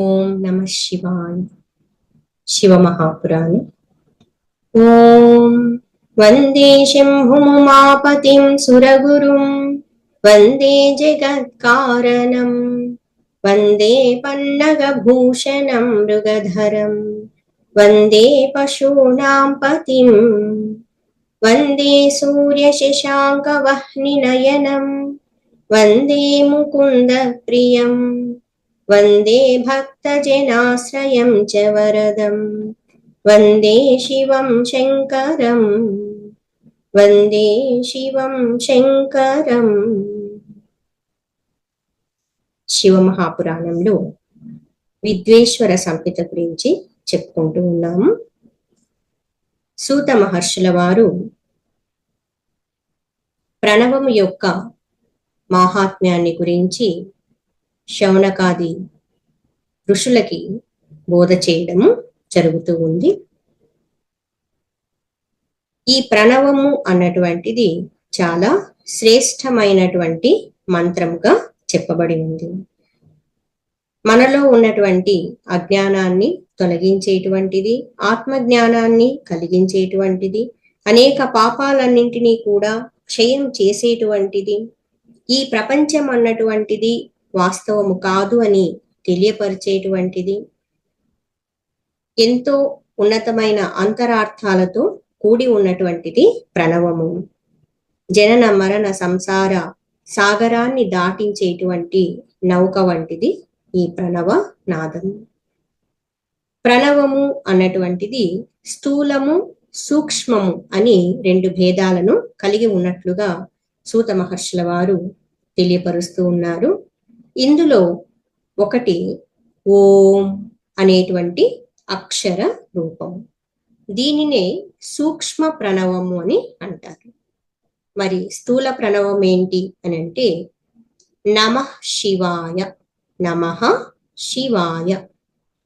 ఓం నమ శివాయ. శివ మహాపురాణం. ఓం వందే శంభుమాపతిం సురగురుం వందే జగత్కారణం వందే పన్నగభూషణం మృగధరం వందే పశూనాం పతిం వందే సూర్యశశాంకవహ్నినయనం వందే ముకుంద ప్రియం వందే భక్తజనాశ్రయం చ వరదం వందే శివం శంకరం వందే శివం శంకరం. శివ మహాపురాణంలో విద్వేశ్వర సంహిత గురించి చెప్పుకుంటూ ఉన్నాము. సూత మహర్షుల వారు ప్రణవము యొక్క మాహాత్మ్యాన్ని గురించి శౌనకాది ఋషులకి బోధ చేయడము జరుగుతూ ఉంది. ఈ ప్రణవము అన్నటువంటిది చాలా శ్రేష్టమైనటువంటి మంత్రముగా చెప్పబడి ఉంది. మనలో ఉన్నటువంటి అజ్ఞానాన్ని తొలగించేటువంటిది, ఆత్మజ్ఞానాన్ని కలిగించేటువంటిది, అనేక పాపాలన్నింటినీ కూడా క్షయం చేసేటువంటిది, ఈ ప్రపంచం అన్నటువంటిది వాస్తవము కాదు అని తెలియపరిచేటువంటిది, ఎంతో ఉన్నతమైన అంతరార్థాలతో కూడి ఉన్నటువంటిది ప్రణవము. జనన మరణ సంసార సాగరాన్ని దాటించేటువంటి నౌక వంటిది ఈ ప్రణవ నాదం. ప్రణవము అన్నటువంటిది స్థూలము, సూక్ష్మము అని రెండు భేదాలను కలిగి ఉన్నట్లుగా సూత మహర్షుల వారు తెలియపరుస్తూ ఉన్నారు. ఇందులో ఒకటి ఓం అనేటువంటి అక్షర రూపము. దీనినే సూక్ష్మ ప్రణవము అని అంటారు. మరి స్థూల ప్రణవం ఏంటి అని అంటే నమః శివాయ, నమః శివాయ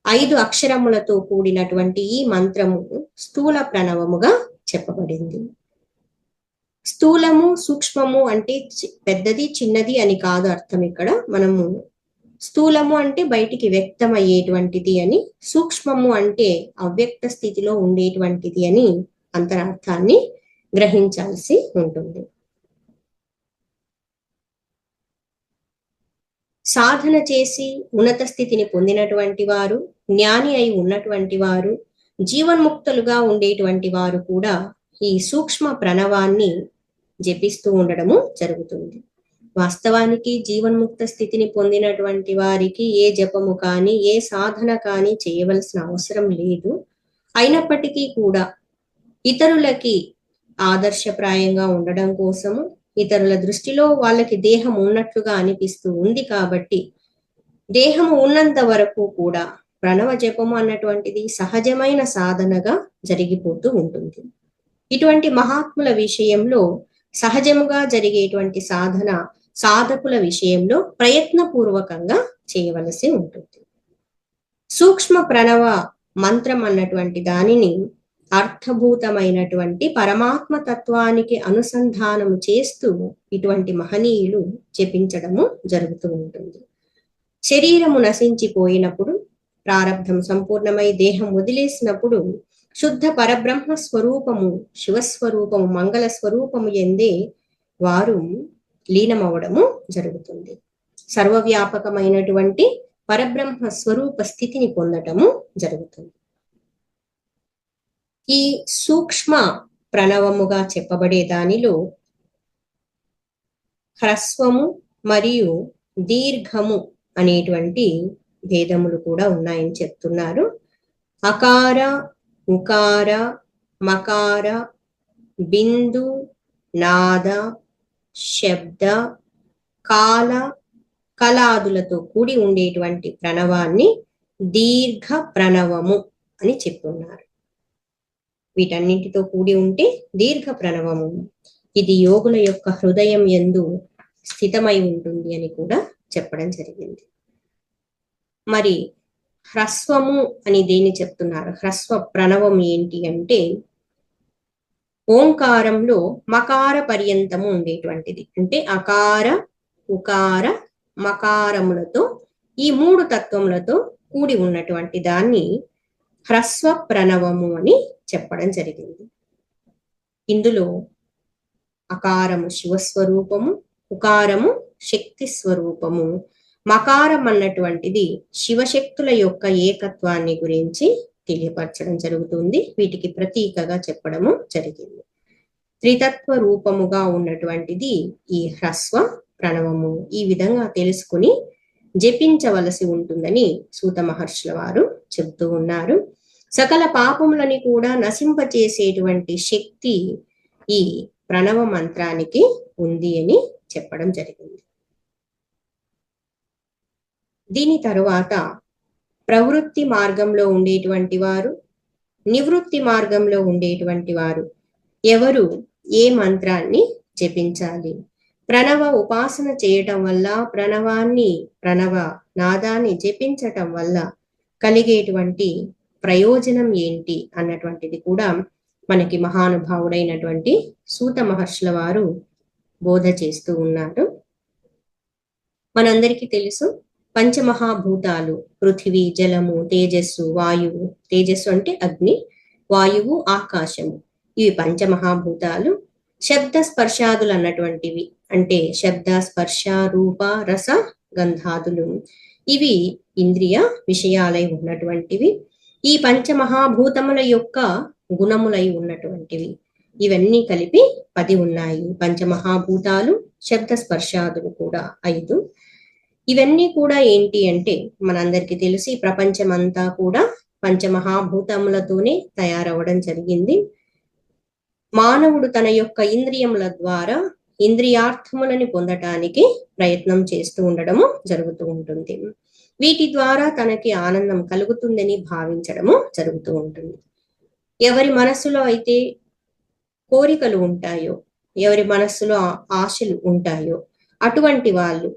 5 అక్షరములతో కూడినటువంటి ఈ మంత్రము స్థూల ప్రణవముగా చెప్పబడింది. స్థూలము సూక్ష్మము అంటే పెద్దది చిన్నది అని కాదు అర్థం. ఇక్కడ మనము స్థూలము అంటే బయటికి వ్యక్తం అయ్యేటువంటిది అని, సూక్ష్మము అంటే అవ్యక్త స్థితిలో ఉండేటువంటిది అని అంతరార్థాన్ని గ్రహించాల్సి ఉంటుంది. సాధన చేసి ఉన్నత స్థితిని పొందినటువంటి వారు, జ్ఞాని అయి ఉన్నటువంటి వారు, జీవన్ముక్తులుగా ఉండేటువంటి వారు కూడా ఈ సూక్ష్మ ప్రణవాన్ని జపిస్తూ ఉండడము జరుగుతుంది. వాస్తవానికి జీవన్ముక్త స్థితిని పొందినటువంటి వారికి ఏ జపము కానీ ఏ సాధన కానీ చేయవలసిన అవసరం లేదు. అయినప్పటికీ కూడా ఇతరులకి ఆదర్శప్రాయంగా ఉండడం కోసము, ఇతరుల దృష్టిలో వాళ్ళకి దేహం ఉన్నట్లుగా అనిపిస్తూ ఉంది కాబట్టి దేహము ఉన్నంత వరకు కూడా ప్రణవ జపము అన్నటువంటిది సహజమైన సాధనగా జరిగిపోతూ ఉంటుంది. ఇటువంటి మహాత్ముల విషయంలో సహజముగా జరిగేటువంటి సాధన సాధకుల విషయంలో ప్రయత్నపూర్వకంగా చేయవలసి ఉంటుంది. సూక్ష్మ ప్రణవ మంత్రం అన్నటువంటి దానిని అర్థభూతమైనటువంటి పరమాత్మ తత్వానికి అనుసంధానము చేస్తూ ఇటువంటి మహనీయులు జపించడము జరుగుతూ ఉంటుంది. శరీరము నశించిపోయినప్పుడు, ప్రారబ్ధం సంపూర్ణమై దేహం వదిలేసినప్పుడు శుద్ధ పరబ్రహ్మ స్వరూపము, శివస్వరూపము, మంగళ స్వరూపము ఎందే వారు లీనమవడము జరుగుతుంది. సర్వవ్యాపకమైనటువంటి పరబ్రహ్మ స్వరూప స్థితిని పొందటము జరుగుతుంది. ఈ సూక్ష్మ ప్రణవముగా చెప్పబడే దానిలో హ్రస్వము మరియు దీర్ఘము అనేటువంటి భేదములు కూడా ఉన్నాయని చెప్తున్నారు. అకార, ఉకార, మకార, బిందు, నాద, శబ్ద, కాల, కలాదులతో కూడి ఉండేటువంటి ప్రణవాన్ని దీర్ఘ ప్రణవము అని చెప్తున్నారు. వీటన్నింటితో కూడి ఉంటే దీర్ఘ ప్రణవము. ఇది యోగుల యొక్క హృదయం యందు స్థితమై ఉంటుంది అని కూడా చెప్పడం జరిగింది. మరి హ్రస్వము అని దేని చెప్తున్నారు? హ్రస్వ ప్రణవం ఏంటి అంటే ఓంకారంలో మకార పర్యంతము ఉండేటువంటిది. అంటే అకార, ఉకార, మకారములతో ఈ 3 తత్వములతో కూడి ఉన్నటువంటి దాన్ని హ్రస్వ ప్రణవము అని చెప్పడం జరిగింది. ఇందులో అకారము శివస్వరూపము, ఉకారము శక్తి స్వరూపము, మకారం అన్నటువంటిది శివశక్తుల యొక్క ఏకత్వాన్ని గురించి తెలియపరచడం జరుగుతుంది. వీటికి ప్రతీకగా చెప్పడము జరిగింది. త్రితత్వ రూపముగా ఉన్నటువంటిది ఈ హ్రస్వ ప్రణవము. ఈ విధంగా తెలుసుకుని జపించవలసి ఉంటుందని సూత మహర్షుల వారు చెబుతూ ఉన్నారు. సకల పాపములని కూడా నశింపచేసేటువంటి శక్తి ఈ ప్రణవ మంత్రానికి ఉంది అని చెప్పడం జరిగింది. దీని తరువాత ప్రవృత్తి మార్గంలో ఉండేటువంటి వారు, నివృత్తి మార్గంలో ఉండేటువంటి వారు ఎవరు ఏ మంత్రాన్ని జపించాలి, ప్రణవ ఉపాసన చేయటం వల్ల, ప్రణవ నాదాన్ని జపించటం వల్ల కలిగేటువంటి ప్రయోజనం ఏంటి అన్నటువంటిది కూడా మనకి మహానుభావుడైనటువంటి సూత మహర్షుల వారు బోధ చేస్తూ ఉన్నారు. మనందరికీ తెలుసు, పంచమహాభూతాలు పృథివీ, జలము, తేజస్సు, వాయువు. తేజస్సు అంటే అగ్ని, వాయువు ఆకాశము. ఇవి పంచమహాభూతాలు. శబ్ద స్పర్శాదులు అన్నటువంటివి అంటే శబ్ద, స్పర్శ, రూప, రస, గంధాదులు. ఇవి ఇంద్రియ విషయాలై ఉన్నటువంటివి. ఈ పంచమహాభూతముల యొక్క గుణములై ఉన్నటువంటివి. ఇవన్నీ కలిపి 10 ఉన్నాయి. పంచమహాభూతాలు, శబ్ద స్పర్శాదులు కూడా 5. ఇవన్నీ కూడా ఏంటి అంటే మనందరికీ తెలిసి ప్రపంచమంతా కూడా పంచమహాభూతములతోనే తయారవడం జరిగింది. మానవుడు తన యొక్క ఇంద్రియముల ద్వారా ఇంద్రియార్థములని పొందటానికి ప్రయత్నం చేస్తూ ఉండడము జరుగుతూ ఉంటుంది. వీటి ద్వారా తనకి ఆనందం కలుగుతుందని భావించడము జరుగుతూ ఉంటుంది. ఎవరి మనస్సులో అయితే కోరికలు ఉంటాయో, ఎవరి మనస్సులో ఆశలు ఉంటాయో అటువంటి వాళ్ళు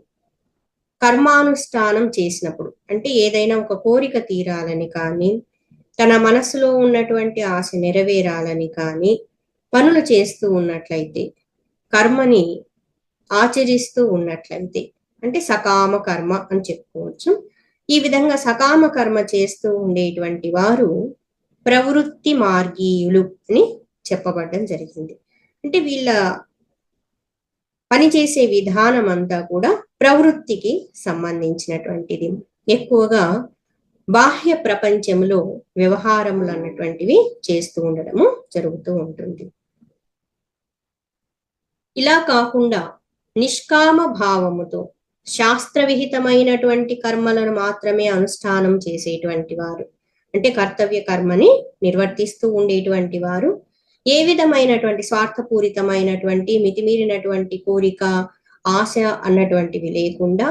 కర్మానుష్ఠానం చేసినప్పుడు, అంటే ఏదైనా ఒక కోరిక తీరాలని కానీ, తన మనస్సులో ఉన్నటువంటి ఆశ నెరవేరాలని కానీ పనులు చేస్తూ ఉన్నట్లయితే, కర్మని ఆచరిస్తూ ఉన్నట్లయితే, అంటే సకామ కర్మ అని చెప్పుకోవచ్చు. ఈ విధంగా సకామ కర్మ చేస్తూ ఉండేటువంటి వారు ప్రవృత్తి మార్గీయులు అని చెప్పబడడం జరిగింది. అంటే వీళ్ళ పనిచేసే విధానం అంతా కూడా ప్రవృత్తికి సంబంధించినటువంటిది. ఎక్కువగా బాహ్య ప్రపంచంలో వ్యవహారములు అన్నటువంటివి చేస్తూ ఉండడము జరుగుతూ ఉంటుంది. ఇలా కాకుండా నిష్కామ భావముతో శాస్త్ర విహితమైనటువంటి కర్మలను మాత్రమే అనుష్ఠానం చేసేటువంటి వారు, అంటే కర్తవ్య కర్మని నిర్వర్తిస్తూ ఉండేటువంటి వారు, ఏ విధమైనటువంటి స్వార్థపూరితమైనటువంటి మితిమీరినటువంటి కోరిక, ఆశ అన్నటువంటివి లేకుండా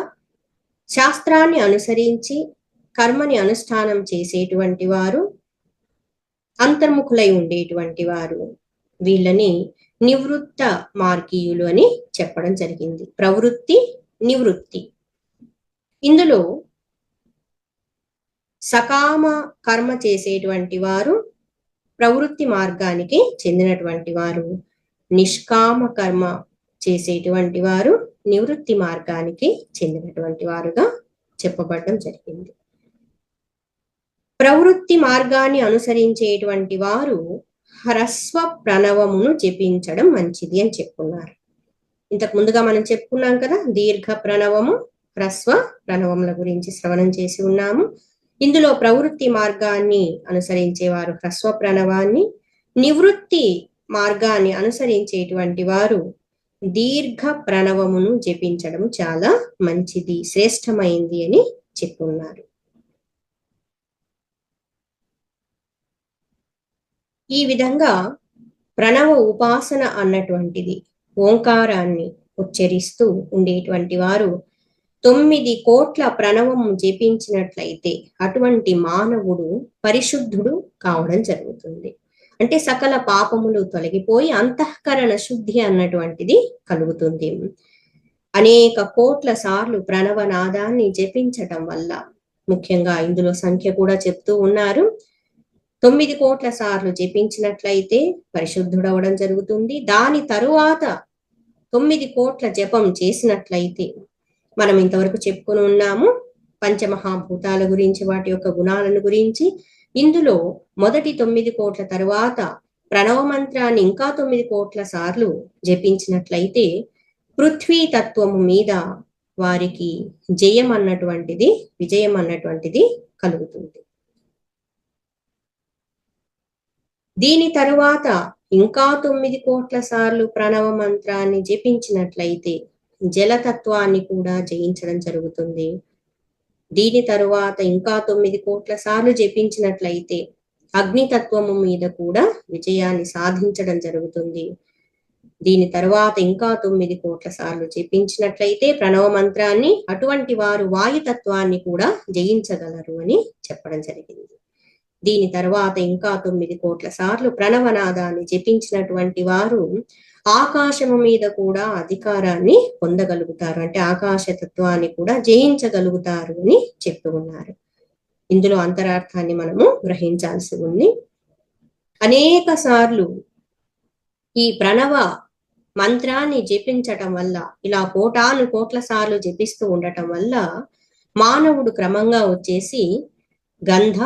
శాస్త్రాన్ని అనుసరించి కర్మని అనుష్ఠానం చేసేటువంటి వారు, అంతర్ముఖులై ఉండేటువంటి వారు, వీళ్ళని నివృత్త మార్గీయులు అని చెప్పడం జరిగింది. ప్రవృత్తి, నివృత్తి. ఇందులో సకామ కర్మ చేసేటువంటి వారు ప్రవృత్తి మార్గానికి చెందినటువంటి వారు, నిష్కామ కర్మ చేసేటువంటి వారు నివృత్తి మార్గానికి చెందినటువంటి వారుగా చెప్పబడడం జరిగింది. ప్రవృత్తి మార్గాన్ని అనుసరించేటువంటి వారు హ్రస్వ ప్రణవమును జపించడం మంచిది అని చెప్పుకున్నారు. ఇంతకు ముందుగా మనం చెప్పుకున్నాం కదా, దీర్ఘ ప్రణవము, హ్రస్వ ప్రణవముల గురించి శ్రవణం చేసి ఉన్నాము. ఇందులో ప్రవృత్తి మార్గాన్ని అనుసరించేవారు హ్రస్వ ప్రణవాన్ని, నివృత్తి మార్గాన్ని అనుసరించేటువంటి వారు దీర్ఘ ప్రణవమును జపించడం చాలా మంచిది, శ్రేష్టమైంది అని చెప్పున్నారు. ఈ విధంగా ప్రణవ ఉపాసన అన్నటువంటిది ఓంకారాన్ని ఉచ్చరిస్తూ ఉండేటువంటి వారు 9 కోట్ల ప్రణవము జపించినట్లయితే అటువంటి మానవుడు పరిశుద్ధుడు కావడం జరుగుతుంది. అంటే సకల పాపములు తొలగిపోయి అంతఃకరణ శుద్ధి అన్నటువంటిది కలుగుతుంది. అనేక కోట్ల సార్లు ప్రణవనాదాన్ని జపించటం వల్ల, ముఖ్యంగా ఇందులో సంఖ్య కూడా చెప్తూ ఉన్నారు, 9 కోట్ల సార్లు జపించినట్లయితే పరిశుద్ధుడవడం జరుగుతుంది. దాని తరువాత 9 కోట్ల జపం చేసినట్లయితే, మనం ఇంతవరకు చెప్పుకుని ఉన్నాము, పంచమహాభూతాల గురించి, వాటి యొక్క గుణాలను గురించి, ఇందులో మొదటి 9 కోట్ల తరువాత ప్రణవ మంత్రాన్ని ఇంకా 9 కోట్ల సార్లు జపించినట్లయితే పృథ్వీ తత్వము మీద వారికి విజయం అన్నటువంటిది కలుగుతుంది. దీని తరువాత ఇంకా 9 కోట్ల సార్లు ప్రణవ మంత్రాన్ని జపించినట్లయితే జలతత్వాన్ని కూడా జయించడం జరుగుతుంది. దీని తరువాత ఇంకా 9 కోట్ల సార్లు జపించినట్లయితే అగ్నితత్వము మీద కూడా విజయాన్ని సాధించడం జరుగుతుంది. దీని తరువాత ఇంకా 9 కోట్ల సార్లు జపించినట్లయితే ప్రణవ మంత్రాన్ని అటువంటి వారు వాయుతత్వాన్ని కూడా జయించగలరు అని చెప్పడం జరిగింది. దీని తర్వాత ఇంకా 9 కోట్ల సార్లు ప్రణవనాదాన్ని జపించినటువంటి వారు ఆకాశము మీద కూడా అధికారాన్ని పొందగలుగుతారు, అంటే ఆకాశతత్వాన్ని కూడా జయించగలుగుతారు అని చెప్తూ ఉన్నారు. ఇందులో అంతరార్థాన్ని మనము గ్రహించాల్సి ఉంది. అనేక సార్లు ఈ ప్రణవ మంత్రాన్ని జపించటం వల్ల, ఇలా కోటాను కోట్ల సార్లు జపిస్తూ ఉండటం వల్ల మానవుడు క్రమంగా వచ్చేసి గంధ,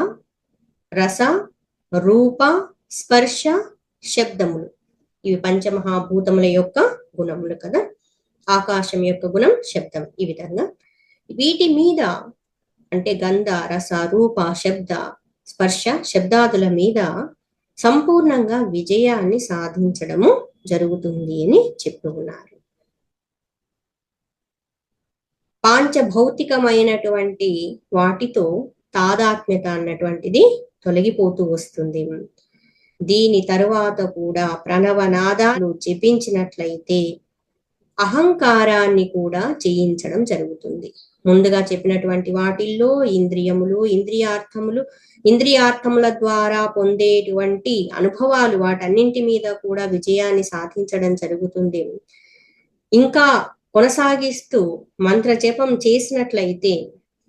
రస, రూప, స్పర్శ, శబ్దములు, ఇవి పంచమహాభూతముల యొక్క గుణములు కదా. ఆకాశం యొక్క గుణం శబ్దం. ఈ విధంగా వీటి మీద, అంటే గంధ, రస, రూప, శబ్ద, స్పర్శ, శబ్దాదుల మీద సంపూర్ణంగా విజయాన్ని సాధించడము జరుగుతుంది అని చెప్తూ ఉన్నారు. పాంచభౌతికమైనటువంటి వాటితో తాదాత్మ్యత అన్నటువంటిది తొలగిపోతూ వస్తుంది. దీని తరువాత కూడా ప్రణవనాదాలు జపించినట్లయితే అహంకారాన్ని కూడా జయించడం జరుగుతుంది. ముందుగా చెప్పినటువంటి వాటిల్లో ఇంద్రియములు, ఇంద్రియార్థముల ద్వారా పొందేటువంటి అనుభవాలు, వాటన్నింటి మీద కూడా విజయాన్ని సాధించడం జరుగుతుంది. ఇంకా కొనసాగిస్తూ మంత్ర జపం చేసినట్లయితే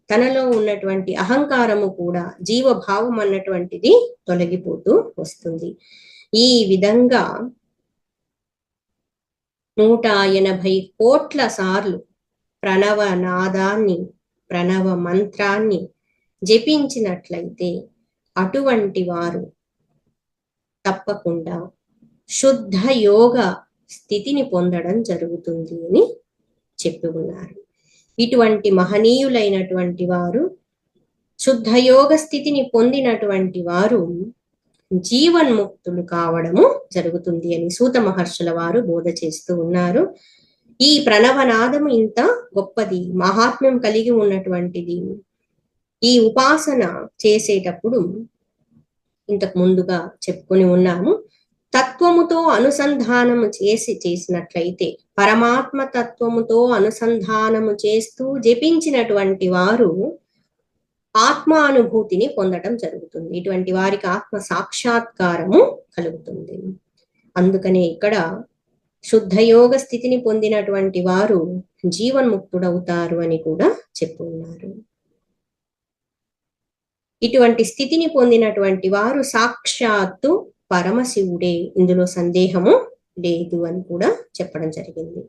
తనలో ఉన్నటువంటి అహంకారము కూడా, జీవభావం అన్నటువంటిది తొలగిపోతూ వస్తుంది. ఈ విధంగా 180 కోట్ల సార్లు ప్రణవనాదాన్ని, ప్రణవ మంత్రాన్ని జపించినట్లయితే అటువంటి వారు తప్పకుండా శుద్ధ యోగ స్థితిని పొందడం జరుగుతుంది అని చెప్పి ఉన్నారు. ఇటువంటి మహనీయులైనటువంటి వారు, శుద్ధ యోగ స్థితిని పొందినటువంటి వారు జీవన్ముక్తులు కావడము జరుగుతుంది అని సూత మహర్షుల వారు బోధ చేస్తూ ఉన్నారు. ఈ ప్రణవనాదము ఇంత గొప్పది, మహాత్మ్యం కలిగి ఉన్నటువంటిది. ఈ ఉపాసన చేసేటప్పుడు ఇంతకు ముందుగా చెప్పుకొని ఉన్నాము, తత్వముతో అనుసంధానము చేసినట్లయితే, పరమాత్మ తత్వముతో అనుసంధానము చేస్తూ జపించినటువంటి వారు ఆత్మానుభూతిని పొందడం జరుగుతుంది. ఇటువంటి వారికి ఆత్మ సాక్షాత్కారము కలుగుతుంది. అందుకనే ఇక్కడ శుద్ధయోగ స్థితిని పొందినటువంటి వారు జీవన్ముక్తుడవుతారు అని కూడా చెప్పున్నారు. ఇటువంటి స్థితిని పొందినటువంటి వారు సాక్షాత్తు పరమశివుడే, ఇందులో సందేహము లేదు అని కూడా చెప్పడం జరిగింది.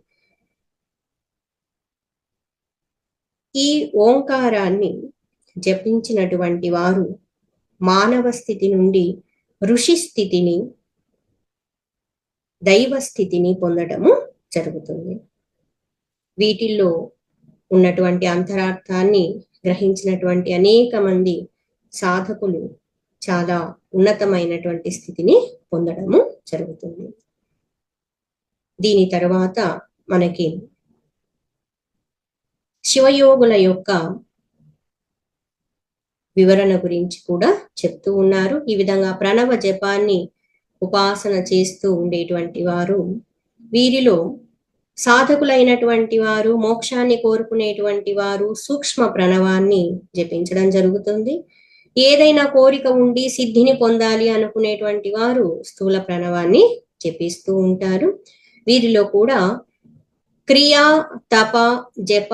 ఈ ఓంకారాన్ని జపించినటువంటి వారు మానవ స్థితి నుండి ఋషి స్థితిని, దైవ స్థితిని పొందడము జరుగుతుంది. వీటిల్లో ఉన్నటువంటి అంతరార్థాన్ని గ్రహించినటువంటి అనేక మంది సాధకులు చాలా ఉన్నతమైనటువంటి స్థితిని పొందడము జరుగుతుంది. దీని తర్వాత మనకి శివయోగుల యొక్క వివరణ గురించి కూడా చెప్తూ ఉన్నారు. ఈ విధంగా ప్రణవ జపాన్ని ఉపాసన చేస్తూ ఉండేటువంటి వారు, వీరిలో సాధకులైనటువంటి వారు, మోక్షాన్ని కోరుకునేటువంటి వారు సూక్ష్మ ప్రణవాన్ని జపించడం జరుగుతుంది. ఏదైనా కోరిక ఉండి సిద్ధిని పొందాలి అనుకునేటువంటి వారు స్థూల ప్రణవాన్ని జపిస్తూ ఉంటారు. వీరిలో కూడా క్రియా, తప, జప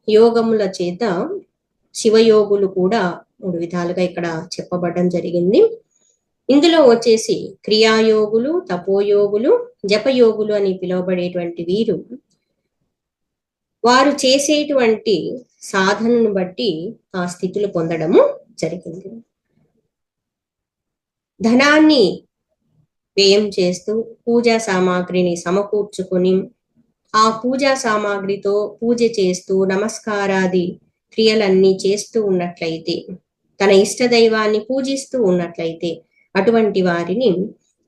యోగముల చేత శివయోగులు కూడా 3 విధాలుగా ఇక్కడ చెప్పబడడం జరిగింది. ఇందులో వచ్చేసి క్రియాయోగులు, తపోయోగులు, జపయోగులు అని పిలువబడేటువంటి వీరు వారు చేసేటువంటి సాధనను బట్టి ఆ స్థితులు పొందడము జరిగింది. ధనాన్ని వ్యయం చేస్తూ పూజా సామాగ్రిని సమకూర్చుకొని ఆ పూజా సామాగ్రితో పూజ చేస్తూ నమస్కారాది క్రియలన్నీ చేస్తూ ఉన్నట్లయితే, తన ఇష్ట దైవాన్ని పూజిస్తూ ఉన్నట్లయితే అటువంటి వారిని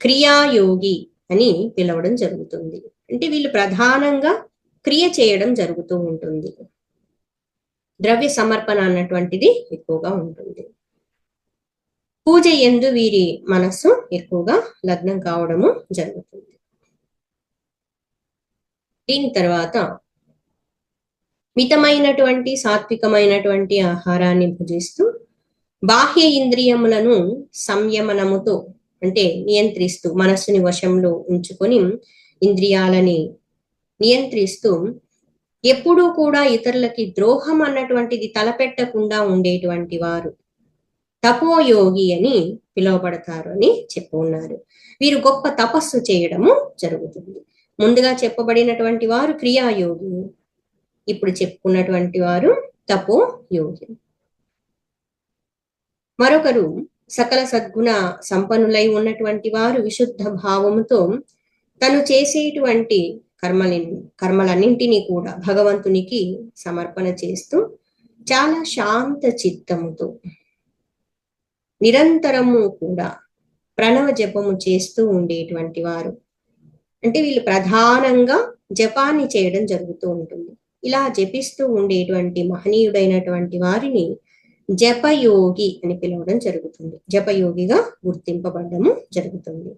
క్రియాయోగి అని పిలవడం జరుగుతుంది. అంటే వీళ్ళు ప్రధానంగా క్రియ చేయడం జరుగుతూ ఉంటుంది. ద్రవ్య సమర్పణ అన్నటువంటిది ఎక్కువగా ఉంటుంది. పూజ యందు వీరి మనస్సు ఎక్కువగా లగ్నం కావడము జరుగుతుంది. దీని తర్వాత మితమైనటువంటి సాత్వికమైనటువంటి ఆహారాన్ని భుజిస్తూ బాహ్య ఇంద్రియములను సంయమనముతో అంటే నియంత్రిస్తూ, మనస్సుని వశంలో ఉంచుకొని ఇంద్రియాలని నియంత్రిస్తూ ఎప్పుడూ కూడా ఇతరులకి ద్రోహం అన్నటువంటిది తలపెట్టకుండా ఉండేటువంటి వారు తపోయోగి అని పిలువబడతారు అని చెప్పు ఉన్నారు. వీరు గొప్ప తపస్సు చేయడము జరుగుతుంది. ముందుగా చెప్పబడినటువంటి వారు క్రియాయోగి, ఇప్పుడు చెప్పుకున్నటువంటి వారు తపోయోగి. మరొకరు సకల సద్గుణ సంపన్నులై ఉన్నటువంటి వారు విశుద్ధ భావముతో తను చేసేటువంటి కర్మలన్నింటినీ కూడా భగవంతునికి సమర్పణ చేస్తూ చాలా శాంత చిత్తముతో నిరంతరము కూడా ప్రణవ జపము చేస్తూ ఉండేటువంటి వారు. అంటే వీళ్ళు ప్రధానంగా జపాన్ని చేయడం జరుగుతూ ఉంటుంది. ఇలా జపిస్తూ ఉండేటువంటి మహనీయుడైనటువంటి వారిని జపయోగి అని పిలవడం జరుగుతుంది. జపయోగిగా గుర్తింపబడము జరుగుతుంది.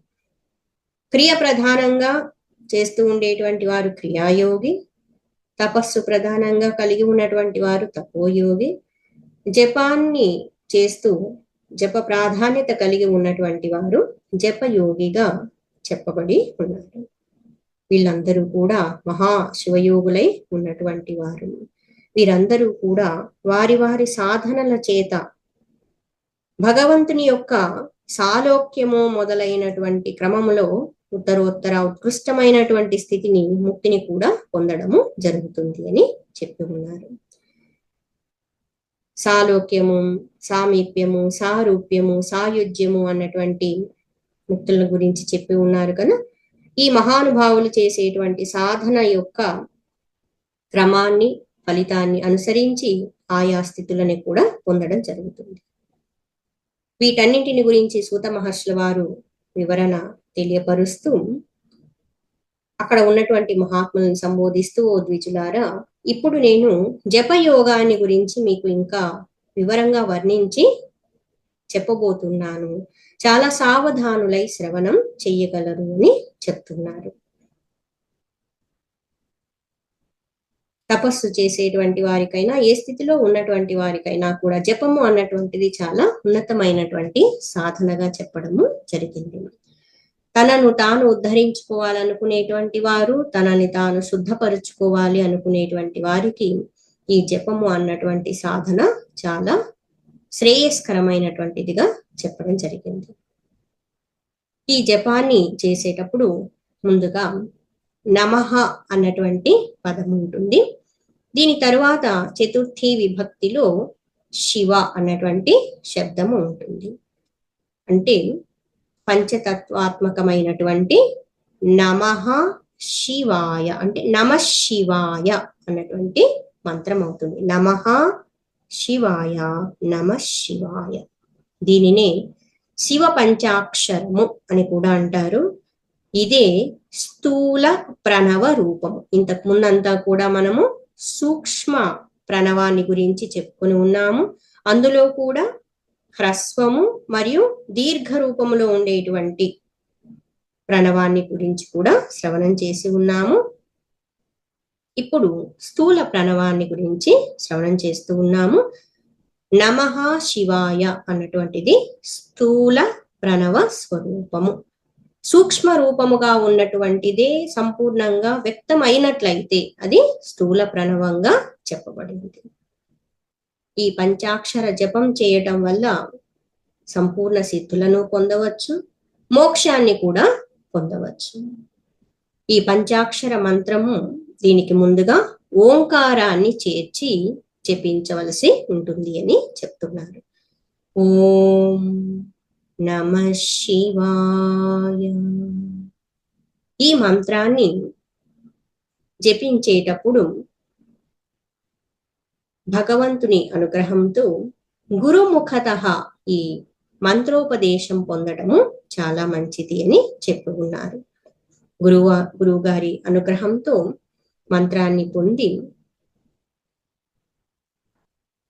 క్రియ ప్రధానంగా చేస్తూ ఉండేటువంటి వారు క్రియాయోగి, తపస్సు ప్రధానంగా కలిగి ఉన్నటువంటి వారు తపోయోగి, జపాన్ని చేస్తూ జప ప్రాధాన్యత కలిగి ఉన్నటువంటి వారు జపయోగిగా చెప్పబడి ఉన్నారు. వీళ్ళందరూ కూడా మహా శివయోగులై ఉన్నటువంటి వారు. వీరందరూ కూడా వారి వారి సాధనల చేత భగవంతుని యొక్క సాలోక్యము మొదలైనటువంటి క్రమములో ఉత్తరోత్తర ఉత్కృష్టమైనటువంటి స్థితిని, ముక్తిని కూడా పొందడము జరుగుతుంది అని చెప్పి ఉన్నారు. సాలోక్యము, సామీప్యము, సారూప్యము, సాయుజ్యము అన్నటువంటి ముక్తుల గురించి చెప్పి ఉన్నారు కదా. ఈ మహానుభావులు చేసేటువంటి సాధన యొక్క క్రమాన్ని, ఫలితాన్ని అనుసరించి ఆయా స్థితులని కూడా పొందడం జరుగుతుంది. వీటన్నింటిని గురించి సూత మహర్షుల వారు వివరణ తెలియపరుస్తూ అక్కడ ఉన్నటువంటి మహాత్ములను సంబోధిస్తూ, ఓ ద్విజులారా, ఇప్పుడు నేను జపయోగాన్ని గురించి మీకు ఇంకా వివరంగా వర్ణించి చెప్పబోతున్నాను. చాలా సావధానులై శ్రవణం చెయ్యగలరు అని చెప్తున్నారు. తపస్సు చేసేటువంటి వారికైనా, ఏ స్థితిలో ఉన్నటువంటి వారికైనా కూడా జపము అన్నటువంటిది చాలా ఉన్నతమైనటువంటి సాధనగా చెప్పడము జరిగింది. తనను తాను ఉద్ధరించుకోవాలనుకునేటువంటి వారు, తనని తాను శుద్ధపరుచుకోవాలి అనుకునేటువంటి వారికి ఈ జపము అన్నటువంటి సాధన చాలా శ్రేయస్కరమైనటువంటిదిగా చెప్పడం జరిగింది. ఈ జపాన్ని చేసేటప్పుడు ముందుగా నమః అన్నటువంటి పదం ఉంటుంది. దీని తరువాత చతుర్థి విభక్తిలో శివ అన్నటువంటి శబ్దము ఉంటుంది. అంటే పంచతత్వాత్మకమైనటువంటి నమః శివాయ, అంటే నమ శివాయ అన్నటువంటి మంత్రం అవుతుంది. నమః శివాయ, నమ శివాయ. దీనినే శివ పంచాక్షరము అని కూడా అంటారు. ఇదే స్థూల ప్రణవ రూపము. ఇంతకు ముందంతా కూడా మనము సూక్ష్మ ప్రణవాన్ని గురించి చెప్పుకొని ఉన్నాము. అందులో కూడా హ్రస్వము మరియు దీర్ఘ రూపములో ఉండేటువంటి ప్రణవాన్ని గురించి కూడా శ్రవణం చేసి ఉన్నాము. ఇప్పుడు స్థూల ప్రణవాన్ని గురించి శ్రవణం చేస్తూ ఉన్నాము. నమః శివాయ అన్నటువంటిది స్థూల ప్రణవ స్వరూపము. సూక్ష్మ రూపముగా ఉన్నటువంటిదే సంపూర్ణంగా వ్యక్తమైనట్లయితే అది స్థూల ప్రణవంగా చెప్పబడింది. ఈ పంచాక్షర జపం చేయటం వల్ల సంపూర్ణ సిద్ధులను పొందవచ్చు, మోక్షాన్ని కూడా పొందవచ్చు. ఈ పంచాక్షర మంత్రము, దీనికి ముందుగా ఓంకారాన్ని చేర్చి జపించవలసి ఉంటుంది అని చెప్తున్నారు. ఓం నమః శివాయ. ఈ మంత్రాన్ని జపించేటప్పుడు భగవంతుని అనుగ్రహంతో గురుముఖతః ఈ మంత్రోపదేశం పొందడము చాలా మంచిది అని చెప్పుకున్నారు. గురువు గారి అనుగ్రహంతో మంత్రాన్ని పొంది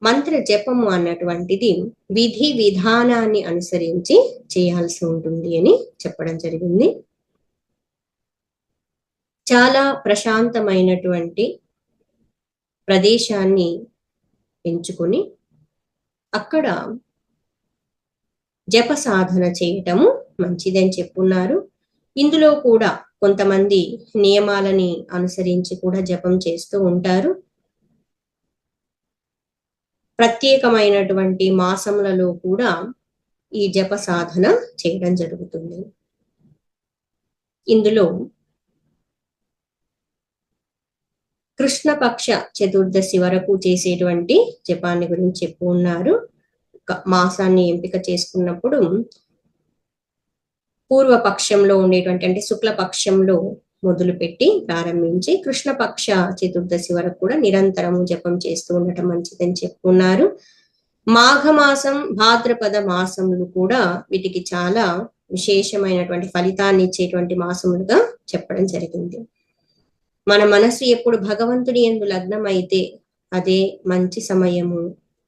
మంత్ర జపము అన్నటువంటిది విధి విధానాన్ని అనుసరించి చేయాల్సి ఉంటుంది అని చెప్పడం జరిగింది. చాలా ప్రశాంతమైనటువంటి ప్రదేశాన్ని ఎంచుకొని అక్కడ జప సాధన చేయటము మంచిదని చెప్పున్నారు. ఇందులో కూడా కొంతమంది నియమాలని అనుసరించి కూడా జపం చేస్తూ ఉంటారు. ప్రత్యేకమైనటువంటి మాసములలో కూడా ఈ జప సాధన చేయడం జరుగుతుంది. ఇందులో కృష్ణపక్ష చతుర్దశి వరకు చేసేటువంటి జపాన్ని గురించి చెప్పు ఉన్నారు. మాసాన్ని ఎంపిక చేసుకున్నప్పుడు పూర్వపక్షంలో ఉండేటువంటి అంటే శుక్లపక్షంలో మొదలుపెట్టి ప్రారంభించి కృష్ణపక్ష చతుర్దశి వరకు కూడా నిరంతరము జపం చేస్తూ ఉండటం మంచిదని చెప్పుకున్నారు. మాఘమాసం భాద్రపద మాసములు కూడా వీటికి చాలా విశేషమైనటువంటి ఫలితాన్ని ఇచ్చేటువంటి మాసములుగా చెప్పడం జరిగింది. మన మనసు ఎప్పుడు భగవంతుని యందు లగ్నం అయితే అదే మంచి సమయము,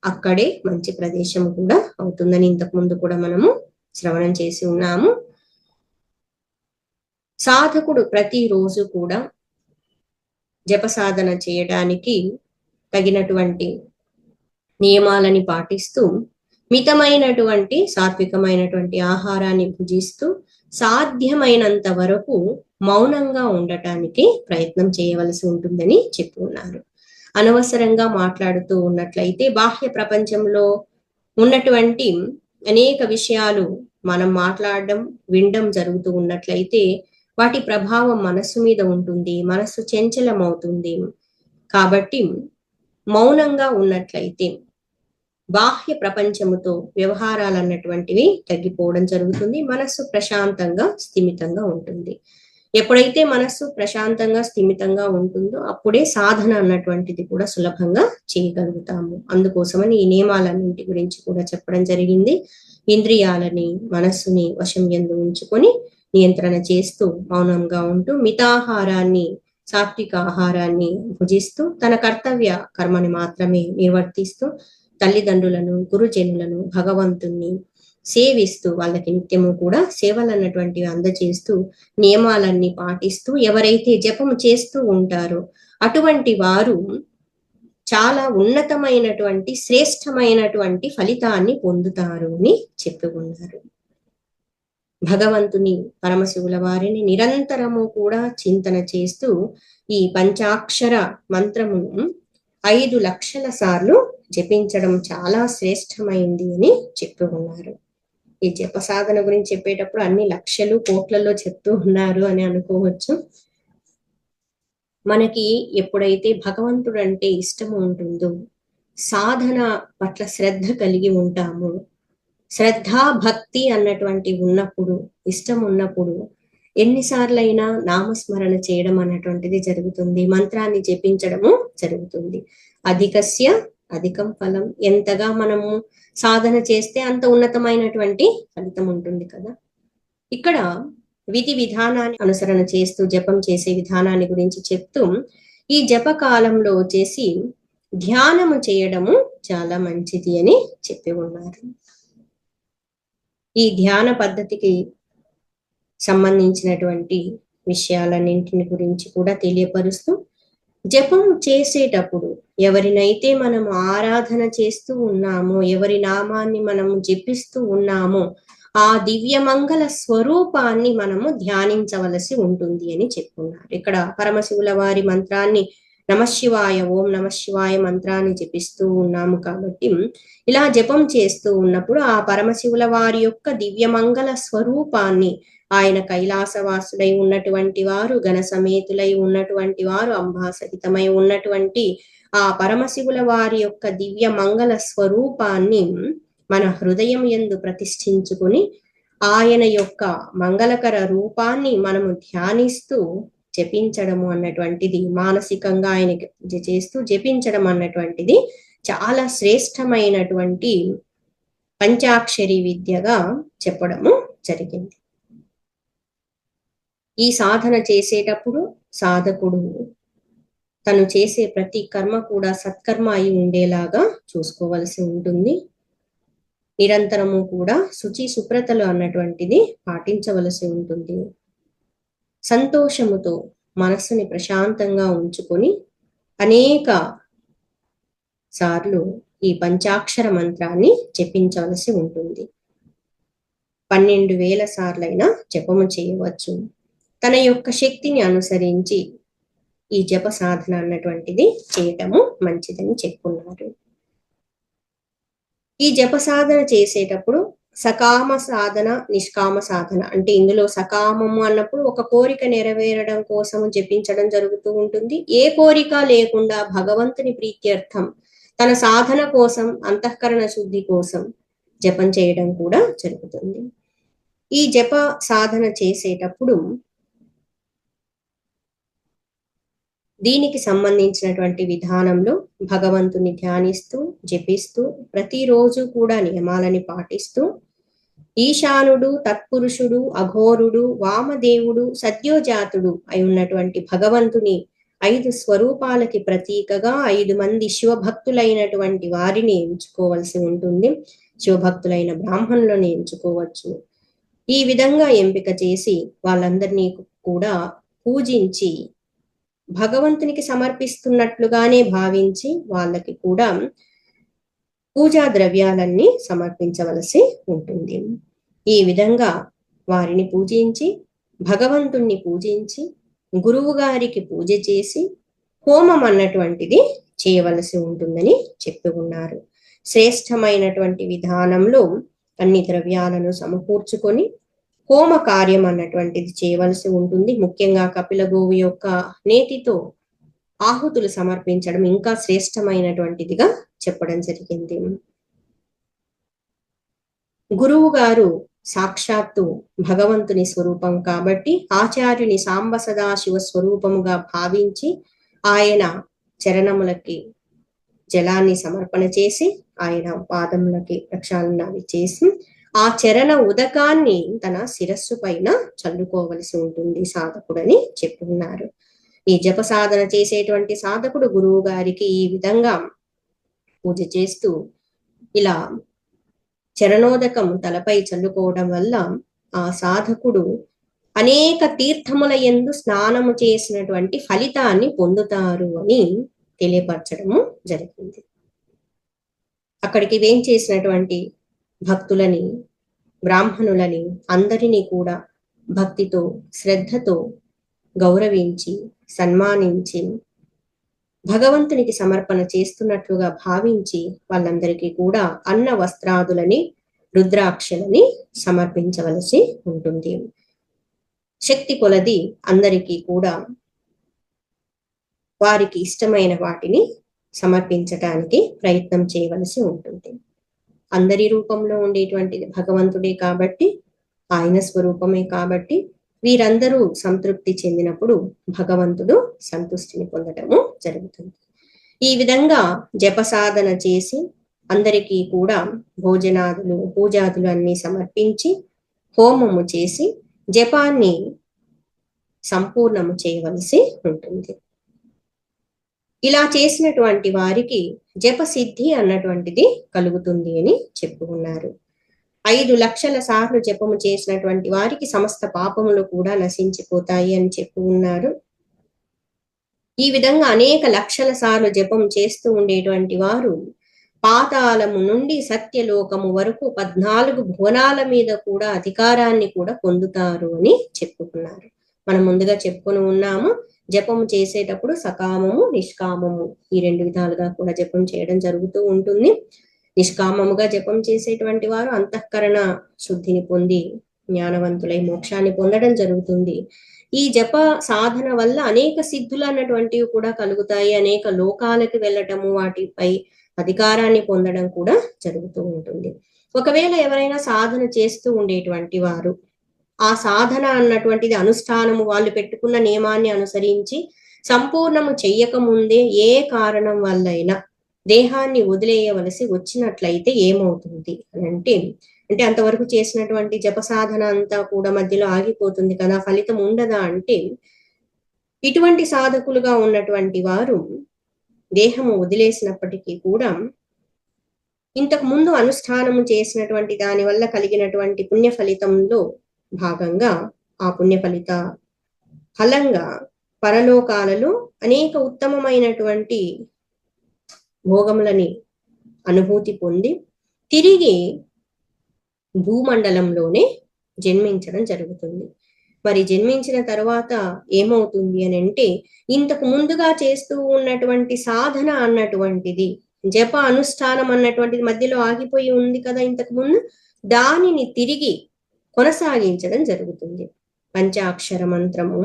అక్కడే మంచి ప్రదేశం కూడా అవుతుందని ఇంతకు ముందు కూడా మనము శ్రవణం చేసి ఉన్నాము. సాధకుడు ప్రతిరోజు కూడా జప సాధన చేయడానికి తగినటువంటి నియమాలని పాటిస్తూ మితమైనటువంటి సాత్వికమైనటువంటి ఆహారాన్ని భుజిస్తూ సాధ్యమైనంత వరకు మౌనంగా ఉండటానికి ప్రయత్నం చేయవలసి ఉంటుందని చెప్పుకున్నారు. అనవసరంగా మాట్లాడుతూ ఉన్నట్లయితే బాహ్య ప్రపంచంలో ఉన్నటువంటి అనేక విషయాలు మనం మాట్లాడడం వినడం జరుగుతూ ఉన్నట్లయితే వాటి ప్రభావం మనస్సు మీద ఉంటుంది, మనస్సు చంచలం అవుతుంది. కాబట్టి మౌనంగా ఉన్నట్లయితే బాహ్య ప్రపంచముతో వ్యవహారాలు అన్నటువంటివి తగ్గిపోవడం జరుగుతుంది. మనస్సు ప్రశాంతంగా స్థిమితంగా ఉంటుంది. ఎప్పుడైతే మనస్సు ప్రశాంతంగా స్థిమితంగా ఉంటుందో అప్పుడే సాధన అన్నటువంటిది కూడా సులభంగా చేయగలుగుతాము. అందుకోసమని ఈ నియమాలన్నింటి గురించి కూడా చెప్పడం జరిగింది. ఇంద్రియాలని మనస్సుని వశం యందు ఉంచుకొని నియంత్రణ చేస్తూ మౌనంగా ఉంటూ మితాహారాన్ని సాత్విక ఆహారాన్ని భుజిస్తూ తన కర్తవ్య కర్మని మాత్రమే నిర్వర్తిస్తూ తల్లిదండ్రులను గురుజనులను భగవంతుణ్ణి సేవిస్తూ వాళ్ళకి నిత్యము కూడా సేవలు అన్నటువంటివి అందజేస్తూ నియమాలన్నీ పాటిస్తూ ఎవరైతే జపము చేస్తూ ఉంటారో అటువంటి వారు చాలా ఉన్నతమైనటువంటి శ్రేష్టమైనటువంటి ఫలితాన్ని పొందుతారు అని చెప్పుకున్నారు. భగవంతుని పరమశివుల వారిని నిరంతరము కూడా చింతన చేస్తూ ఈ పంచాక్షర మంత్రమును 5 లక్షల సార్లు జపించడం చాలా శ్రేష్టమైంది అని చెప్పుకున్నారు. ఈ జప సాధన గురించి చెప్పేటప్పుడు అన్ని లక్షలు కోట్లలో చెప్తూ ఉన్నారు అని అనుకోవచ్చు. మనకి ఎప్పుడైతే భగవంతుడు అంటే ఇష్టం ఉంటుందో సాధన పట్ల శ్రద్ధ కలిగి ఉంటాము, శ్రద్ధా భక్తి అన్నటువంటి ఉన్నప్పుడు ఇష్టం ఉన్నప్పుడు ఎన్నిసార్లైనా నామస్మరణ చేయడం అన్నటువంటిది జరుగుతుంది, మంత్రాన్ని జపించడము జరుగుతుంది. అధికస్య అధికం ఫలం, ఎంతగా మనము సాధన చేస్తే అంత ఉన్నతమైనటువంటి ఫలితం ఉంటుంది కదా. ఇక్కడ విధి విధానాన్ని అనుసరణ చేస్తూ జపం చేసే విధానాన్ని గురించి చెప్తూ ఈ జప కాలంలో వచ్చేసి ధ్యానము చేయడము చాలా మంచిది అని చెప్పి ఉన్నారు. ఈ ధ్యాన పద్ధతికి సంబంధించినటువంటి విషయాలన్నింటిని గురించి కూడా తెలియపరుస్తూ జపం చేసేటప్పుడు ఎవరినైతే మనం ఆరాధన చేస్తూ ఉన్నామో, ఎవరి నామాన్ని మనము జపిస్తూ ఉన్నామో ఆ దివ్యమంగళ స్వరూపాన్ని మనము ధ్యానించవలసి ఉంటుంది అని చెప్పుకున్నారు. ఇక్కడ పరమశివుల వారి మంత్రాన్ని నమశివాయ ఓం నమశివాయ మంత్రాన్ని జపిస్తూ ఉన్నాము కాబట్టి ఇలా జపం చేస్తూ ఉన్నప్పుడు ఆ పరమశివుల వారి యొక్క దివ్యమంగళ స్వరూపాన్ని ఆయన కైలాసవాసులై ఉన్నటువంటి వారు, గణ సమేతులై ఉన్నటువంటి వారు, అంబాసహితమై ఉన్నటువంటి ఆ పరమశివుల వారి యొక్క దివ్య మంగళ స్వరూపాన్ని మన హృదయం యందు ప్రతిష్ఠించుకుని ఆయన యొక్క మంగళకర రూపాన్ని మనము ధ్యానిస్తూ జపించడము అన్నటువంటిది, మానసికంగా ఆయనకి చేస్తూ జపించడం అన్నటువంటిది చాలా శ్రేష్టమైనటువంటి పంచాక్షరి విద్యగా చెప్పడము జరిగింది. ఈ సాధన చేసేటప్పుడు సాధకుడు తను చేసే ప్రతి కర్మ కూడా సత్కర్మ అయి ఉండేలాగా చూసుకోవలసి ఉంటుంది. నిరంతరము కూడా శుచి శుభ్రతలు అన్నటువంటిది పాటించవలసి ఉంటుంది. సంతోషముతో మనస్సుని ప్రశాంతంగా ఉంచుకొని అనేక సార్లు ఈ పంచాక్షర మంత్రాన్ని జపించవలసి ఉంటుంది. 12,000 సార్లైనా జపము చేయవచ్చు. తన యొక్క శక్తిని అనుసరించి ఈ జప సాధన అన్నటువంటిది చేయటము మంచిదని చెప్పుకున్నారు. ఈ జప సాధన చేసేటప్పుడు సకామ సాధన, నిష్కామ సాధన అంటే ఇందులో సకామము అన్నప్పుడు ఒక కోరిక నెరవేరడం కోసం జపించడం జరుగుతూ ఉంటుంది. ఏ కోరిక లేకుండా భగవంతుని ప్రీత్యర్థం తన సాధన కోసం, అంతఃకరణ శుద్ధి కోసం జపం చేయడం కూడా జరుగుతుంది. ఈ జప సాధన చేసేటప్పుడు దీనికి సంబంధించినటువంటి విధానంలో భగవంతుని ధ్యానిస్తూ జపిస్తూ ప్రతిరోజు కూడా నియమాలని పాటిస్తూ ఈశానుడు, తత్పురుషుడు, అఘోరుడు, వామదేవుడు, సద్యోజాతుడు అయి ఉన్నటువంటి భగవంతుని 5 స్వరూపాలకి ప్రతీకగా 5 మంది శివభక్తులైనటువంటి వారిని ఎంచుకోవలసి ఉంటుంది. శివభక్తులైన బ్రాహ్మణులను ఎంచుకోవచ్చు. ఈ విధంగా ఎంపిక చేసి వాళ్ళందరినీ కూడా పూజించి భగవంతునికి సమర్పిస్తున్నట్లుగానే భావించి వాళ్ళకి కూడా పూజా ద్రవ్యాలన్నీ సమర్పించవలసి ఉంటుంది. ఈ విధంగా వారిని పూజించి, భగవంతుణ్ణి పూజించి, గురువు గారికి పూజ చేసి హోమం అన్నటువంటిది చేయవలసి ఉంటుందని చెప్పి ఉన్నారు. శ్రేష్టమైనటువంటి విధానంలో అన్ని ద్రవ్యాలను సమకూర్చుకొని హోమ కార్యం అన్నటువంటిది చేయవలసి ఉంటుంది. ముఖ్యంగా కపిల గోవు యొక్క నేతితో ఆహుతులు సమర్పించడం ఇంకా శ్రేష్టమైనటువంటిదిగా చెప్పడం జరిగింది. గురువు గారు సాక్షాత్తు భగవంతుని స్వరూపం కాబట్టి ఆచార్యుని సాంబ సదాశివ స్వరూపముగా భావించి ఆయన చరణములకి జలాన్ని సమర్పణ చేసి, ఆయన పాదములకి ప్రక్షాళన చేసి ఆ చరణ ఉదకాన్ని తన శిరస్సు పైన చల్లుకోవలసి ఉంటుంది సాధకుడని చెప్పున్నారు. ఈ జప సాధన చేసేటువంటి సాధకుడు గురువు గారికి ఈ విధంగా పూజ చేస్తూ ఇలా చరణోదకం తలపై చల్లుకోవడం వల్ల ఆ సాధకుడు అనేక తీర్థముల యందు స్నానము చేసినటువంటి ఫలితాన్ని పొందుతారు అని తెలియపరచడము జరిగింది. అక్కడికి వేం చేసినటువంటి భక్తులని, బ్రాహ్మణులని అందరినీ కూడా భక్తితో, శ్రద్ధతో గౌరవించి, సన్మానించి, భగవంతునికి సమర్పణ చేస్తున్నట్లుగా భావించి వాళ్ళందరికీ కూడా అన్న వస్త్రాదులని, రుద్రాక్షలని సమర్పించవలసి ఉంటుంది. శక్తి కొలది అందరికీ కూడా వారికి ఇష్టమైన వాటిని సమర్పించటానికి ప్రయత్నం చేయవలసి ఉంటుంది. అందరి రూపంలో ఉండేటువంటిది భగవంతుడే కాబట్టి, ఆయన స్వరూపమే కాబట్టి వీరందరూ సంతృప్తి చెందినప్పుడు భగవంతుడు సంతుష్టిని పొందటము జరుగుతుంది. ఈ విధంగా జప సాధన చేసి అందరికీ కూడా భోజనాదులు, పూజాదులు అన్ని సమర్పించి హోమము చేసి జపాన్ని సంపూర్ణము చేయవలసి ఉంటుంది. ఇలా చేసినటువంటి వారికి జప సిద్ధి అన్నటువంటిది కలుగుతుంది అని చెప్పుకున్నారు. 5 లక్షల సార్లు జపము చేసినటువంటి వారికి సమస్త పాపములు కూడా నశించిపోతాయి అని చెప్పి ఉన్నారు. ఈ విధంగా అనేక లక్షల సార్లు జపం చేస్తూ ఉండేటువంటి వారు పాతాళము నుండి సత్యలోకము వరకు 14 భువనాల మీద కూడా అధికారాన్ని కూడా పొందుతారు అని చెప్పుకున్నారు. మనం ముందుగా చెప్పుకొని ఉన్నాము, జపము చేసేటప్పుడు సకామము, నిష్కామము ఈ 2 విధాలుగా కూడా జపం చేయడం జరుగుతూ ఉంటుంది. నిష్కామముగా జపం చేసేటువంటి వారు అంతఃకరణ శుద్ధిని పొంది జ్ఞానవంతులై మోక్షాన్ని పొందడం జరుగుతుంది. ఈ జప సాధన వల్ల అనేక సిద్ధులు అన్నటువంటివి కూడా కలుగుతాయి. అనేక లోకాలకి వెళ్ళటము, వాటిపై అధికారాన్ని పొందడం కూడా జరుగుతూ ఉంటుంది. ఒకవేళ ఎవరైనా సాధన చేస్తూ ఉండేటువంటి వారు ఆ సాధన అన్నటువంటిది అనుష్ఠానము వాళ్ళు పెట్టుకున్న నియమాన్ని అనుసరించి సంపూర్ణము చెయ్యకముందే ఏ కారణం వల్లైనా దేహాన్ని వదిలేయవలసి వచ్చినట్లయితే ఏమవుతుంది అంటే అంతవరకు చేసినటువంటి జప సాధన అంతా కూడా మధ్యలో ఆగిపోతుంది కదా, ఫలితం ఉండదా అంటే, ఇటువంటి సాధకులుగా ఉన్నటువంటి వారు దేహము వదిలేసినప్పటికీ కూడా ఇంతకు ముందు అనుష్ఠానము చేసినటువంటి దాని వల్ల కలిగినటువంటి పుణ్య ఫలితంలో భాగంగా ఆ పుణ్య ఫలిత ఫలంగా పరలోకాలలో అనేక ఉత్తమమైనటువంటి భోగములని అనుభూతి పొంది తిరిగి భూమండలంలోనే జన్మించడం జరుగుతుంది. మరి జన్మించిన తర్వాత ఏమవుతుంది అని అంటే, ఇంతకు ముందుగా చేస్తూ ఉన్నటువంటి సాధన అన్నటువంటిది, జప అనుష్ఠానం అన్నటువంటిది మధ్యలో ఆగిపోయి ఉంది కదా ఇంతకు ముందు, దానిని తిరిగి కొనసాగించడం జరుగుతుంది. పంచాక్షర మంత్రము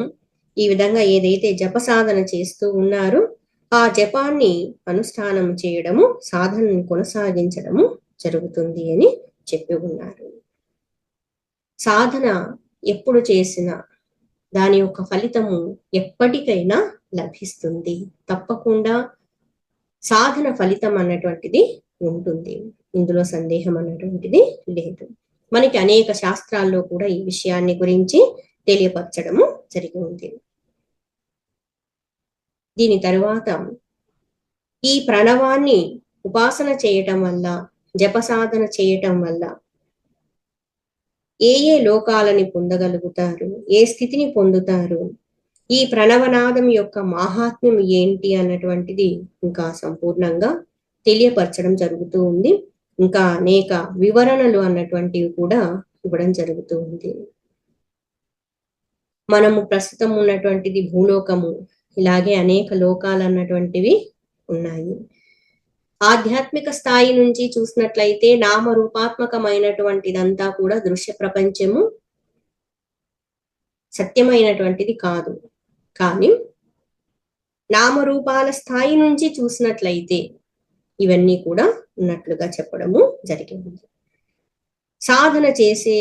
ఈ విధంగా ఏదైతే జప సాధన చేస్తూ ఉన్నారో ఆ జపాన్ని అనుష్ఠానం చేయడము, సాధనని కొనసాగించడము జరుగుతుంది అని చెప్పి ఉన్నారు. సాధన ఎప్పుడు చేసినా దాని యొక్క ఫలితము ఎప్పటికైనా లభిస్తుంది. తప్పకుండా సాధన ఫలితం అన్నటువంటిది ఉంటుంది, ఇందులో సందేహం అన్నటువంటిది లేదు. మనకి అనేక శాస్త్రాల్లో కూడా ఈ విషయాన్ని గురించి తెలియపరచడము జరిగి ఉంది. దీని తరువాత ఈ ప్రణవాన్ని ఉపాసన చేయటం వల్ల, జప సాధన చేయటం వల్ల ఏ ఏ లోకాలని పొందగలుగుతారు, ఏ స్థితిని పొందుతారు, ఈ ప్రణవనాదం యొక్క మాహాత్మ్యం ఏంటి అన్నటువంటిది ఇంకా సంపూర్ణంగా తెలియపరచడం జరుగుతూ ఉంది. ఇంకా అనేక వివరణలు అన్నటువంటివి కూడా ఇవ్వడం జరుగుతూ ఉంది. మనము ప్రస్తుతం ఉన్నటువంటిది భూలోకము, ఇలాగే అనేక లోకాలు అన్నటువంటివి ఉన్నాయి. ఆధ్యాత్మిక స్థాయి నుంచి చూసినట్లయితే నామరూపాత్మకమైనటువంటిదంతా కూడా దృశ్య ప్రపంచము సత్యమైనటువంటిది కాదు. కానీ నామరూపాల స్థాయి నుంచి చూసినట్లయితే ఇవన్నీ కూడా ఉన్నట్లుగా చెప్పడము జరిగింది. సాధన చేసే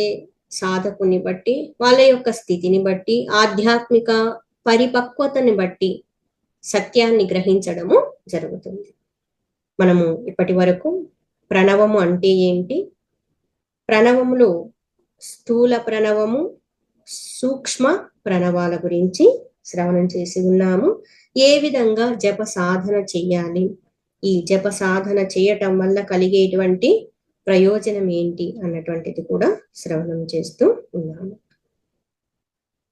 సాధకుని బట్టి, వాళ్ళ యొక్క స్థితిని బట్టి, ఆధ్యాత్మిక పరిపక్వతని బట్టి సత్యాన్ని గ్రహించడము జరుగుతుంది. మనము ఇప్పటి వరకు ప్రణవము అంటే ఏంటి, ప్రణవములో స్థూల ప్రణవము, సూక్ష్మ ప్రణవాల గురించి శ్రవణం చేసి ఉన్నాము. ఏ విధంగా జప సాధన చెయ్యాలి, ఈ జప సాధన చేయటం వల్ల కలిగేటువంటి ప్రయోజనం ఏంటి అన్నటువంటిది కూడా శ్రవణం చేస్తూ ఉన్నాము.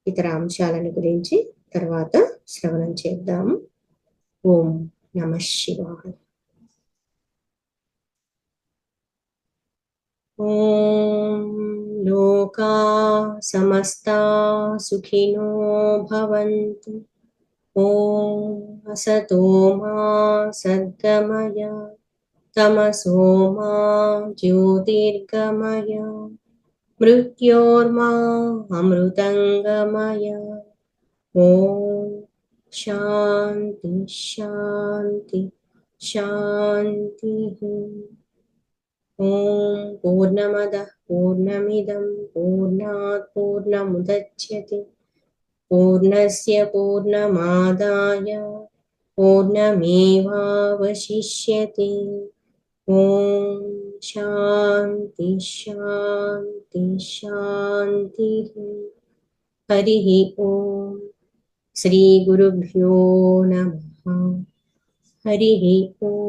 ఇతర అంశాలను గురించి తర్వాత శ్రవణం చేద్దాము. ఓం నమః శివాయ. ఓం లోకా సమస్తా సుఖినో భవంతు. ఓం అసతో మా సద్గమయ, తమసో మా జ్యోతిర్గమయ, మృత్యోర్మా అమృతంగమయ. ఓం శాంతి శాంతి శాంతి. ఓం పూర్ణమదః పూర్ణమిదం పూర్ణాత్ పూర్ణముదచ్యతే పూర్ణస్య పూర్ణమాదాయ పూర్ణమేవావశిష్యతే. ఓం శాంతి శాంతి శాంతి. హరి ఓం. శ్రీ గురుభ్యో నమః. హరి ఓం.